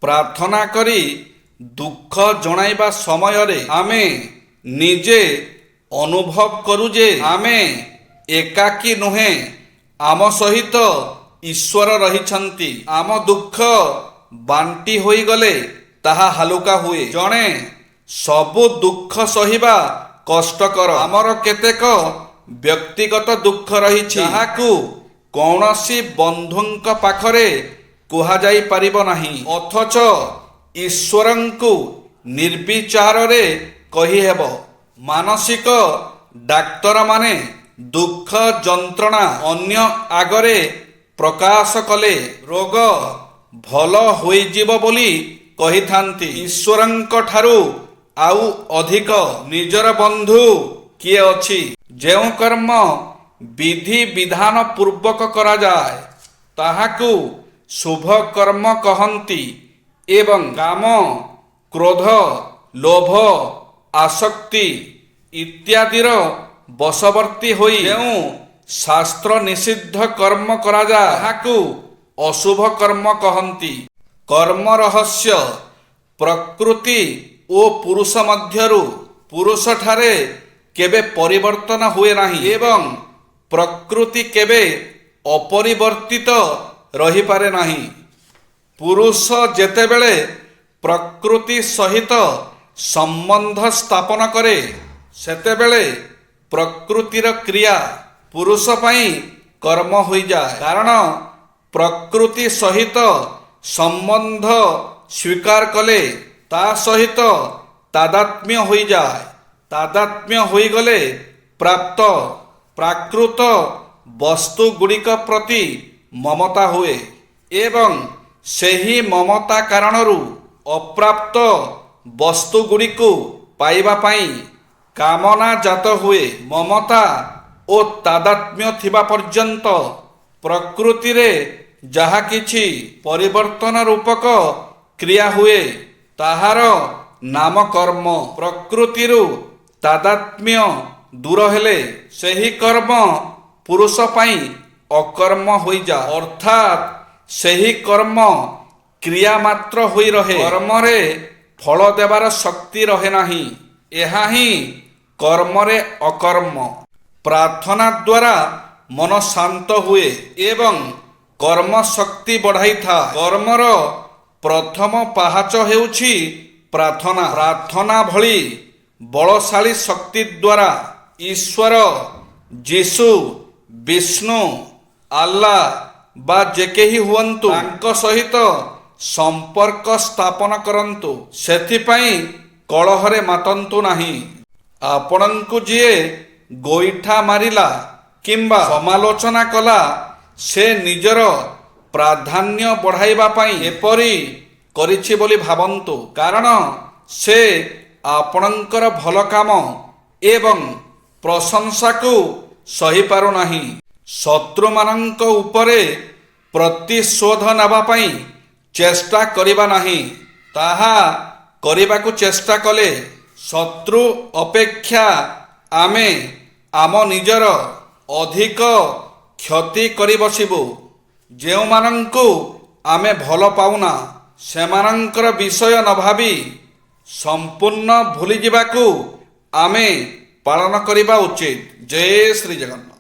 ପ୍ରାର୍ଥନା କରି ଦୁଃଖ ଜଣାଇବା ସମୟରେ ଆମେ ନିଜେ ଅନୁଭବ କରୁ ଯେ ଆମେ ଏକାକୀ ନୁହେଁ, ଆମ ସହିତ ଈଶ୍ୱର ରହିଛନ୍ତି। ଆମ ଦୁଃଖ ବାଣ୍ଟି ହୋଇଗଲେ ତାହା ହାଲୁକା ହୁଏ। ଜଣେ ସବୁ ଦୁଃଖ ସହିବା କଷ୍ଟକର। ଆମର କେତେକ ବ୍ୟକ୍ତିଗତ ଦୁଃଖ ରହିଛି ଯାହାକୁ କୌଣସି ବନ୍ଧୁଙ୍କ ପାଖରେ କୁହାଯାଇ ପାରିବ ନାହିଁ, ଅଥଚ ଈଶ୍ୱରଙ୍କୁ ନିର୍ବିଚାରରେ କହିହେବ। ମାନସିକ ଡାକ୍ତରମାନେ ଦୁଃଖ ଯନ୍ତ୍ରଣା ଅନ୍ୟ ଆଗରେ ପ୍ରକାଶ କଲେ ରୋଗ ଭଲ ହୋଇଯିବ ବୋଲି କହିଥାନ୍ତି। ଈଶ୍ୱରଙ୍କ ଠାରୁ ଆଉ ଅଧିକ ନିଜର ବନ୍ଧୁ କିଏ ଅଛି? ଯେଉଁ କର୍ମ ବିଧି ବିଧାନ ପୂର୍ବକ କରାଯାଏ ତାହାକୁ ଶୁଭ କର୍ମ କହନ୍ତି ଏବଂ କାମ, କ୍ରୋଧ, ଲୋଭ, ଆସକ୍ତି ଇତ୍ୟାଦିର ବଶବର୍ତ୍ତୀ ହୋଇ ଯେଉଁ ଶାସ୍ତ୍ର ନିଷିଦ୍ଧ କର୍ମ କରାଯାଏ ତାହାକୁ ଅଶୁଭ କର୍ମ କହନ୍ତି। କର୍ମ ରହସ୍ୟ ପ୍ରକୃତି ଓ ପୁରୁଷ ମଧ୍ୟରୁ ପୁରୁଷଠାରେ କେବେ ପରିବର୍ତ୍ତନ ହୁଏ ନାହିଁ ଏବଂ ପ୍ରକୃତି କେବେ ଅପରିବର୍ତ୍ତିତ ରହିପାରେ ନାହିଁ। ପୁରୁଷ ଯେତେବେଳେ ପ୍ରକୃତି ସହିତ ସମ୍ବନ୍ଧ ସ୍ଥାପନ କରେ ସେତେବେଳେ ପ୍ରକୃତିର କ୍ରିୟା ପୁରୁଷ ପାଇଁ କର୍ମ ହୋଇଯାଏ। କାରଣ ପ୍ରକୃତି ସହିତ ସମ୍ବନ୍ଧ ସ୍ୱୀକାର କଲେ ତା ସହିତ ତାଦାତ୍ମ୍ୟ ହୋଇଯାଏ। ତାଦାତ୍ମ୍ୟ ହୋଇଗଲେ ପ୍ରାପ୍ତ ପ୍ରାକୃତ ବସ୍ତୁଗୁଡ଼ିକ ପ୍ରତି ମମତା ହୁଏ ଏବଂ ସେହି ମମତା କାରଣରୁ ଅପ୍ରାପ୍ତ ବସ୍ତୁଗୁଡ଼ିକୁ ପାଇବା ପାଇଁ କାମନା ଜାତ ହୁଏ। ମମତା ଓ ତାଦାତ୍ମ୍ୟ ଥିବା ପର୍ଯ୍ୟନ୍ତ ପ୍ରକୃତିରେ ଯାହା କିଛି ପରିବର୍ତ୍ତନ ରୂପକ କ୍ରିୟା ହୁଏ ତାହାର ନାମ କର୍ମ। ପ୍ରକୃତିରୁ ତାଦାତ୍ମ୍ୟ ଦୂର ହେଲେ ସେହି କର୍ମ ପୁରୁଷ ପାଇଁ ଅକର୍ମ ହୋଇଯାଏ, ଅର୍ଥାତ୍ ସେହି କର୍ମ କ୍ରିୟା ମାତ୍ର ହୋଇ ରହେ, କର୍ମରେ ଫଳ ଦେବାର ଶକ୍ତି ରହେ ନାହିଁ। ଏହା ହିଁ କର୍ମରେ ଅକର୍ମ। ପ୍ରାର୍ଥନା ଦ୍ୱାରା ମନ ଶାନ୍ତ ହୁଏ ଏବଂ କର୍ମ ଶକ୍ତି ବଢ଼ାଇଥାଏ। କର୍ମର ପ୍ରଥମ ପାହାଚ ହେଉଛି ପ୍ରାର୍ଥନା। ପ୍ରାର୍ଥନା ଭଳି ବଳଶାଳୀ ଶକ୍ତି ଦ୍ୱାରା ଈଶ୍ୱର, ଯୀଶୁ, ବିଷ୍ଣୁ, ଆଲ୍ଲାହ ବା ଯେ କେହି ହୁଅନ୍ତୁ ତାଙ୍କ ସହିତ ସମ୍ପର୍କ ସ୍ଥାପନ କରନ୍ତୁ। ସେଥିପାଇଁ କଳହରେ ମାତନ୍ତୁ ନାହିଁ। ଆପଣଙ୍କୁ ଯିଏ ଗୋଇଠା ମାରିଲା କିମ୍ବା ସମାଲୋଚନା କଲା ସେ ନିଜର ପ୍ରାଧାନ୍ୟ ବଢ଼ାଇବା ପାଇଁ ଏପରି କରିଛି ବୋଲି ଭାବନ୍ତୁ, କାରଣ ସେ ଆପଣଙ୍କର ଭଲ କାମ ଏବଂ ପ୍ରଶଂସାକୁ ସହିପାରୁନାହିଁ। ଶତ୍ରୁମାନଙ୍କ ଉପରେ ପ୍ରତିଶୋଧ ନେବା ପାଇଁ ଚେଷ୍ଟା କରିବା ନାହିଁ। ତାହା କରିବାକୁ ଚେଷ୍ଟା କଲେ ଶତ୍ରୁ ଅପେକ୍ଷା ଆମେ ଆମ ନିଜର ଅଧିକ କ୍ଷତି କରି ବସିବୁ। ଯେଉଁମାନଙ୍କୁ ଆମେ ଭଲ ପାଉନା ସେମାନଙ୍କର ବିଷୟ ନ ଭାବି ସମ୍ପୂର୍ଣ୍ଣ ଭୁଲିଯିବାକୁ ଆମେ ପାଳନ କରିବା ଉଚିତ। ଜୟ ଶ୍ରୀ ଜଗନ୍ନାଥ।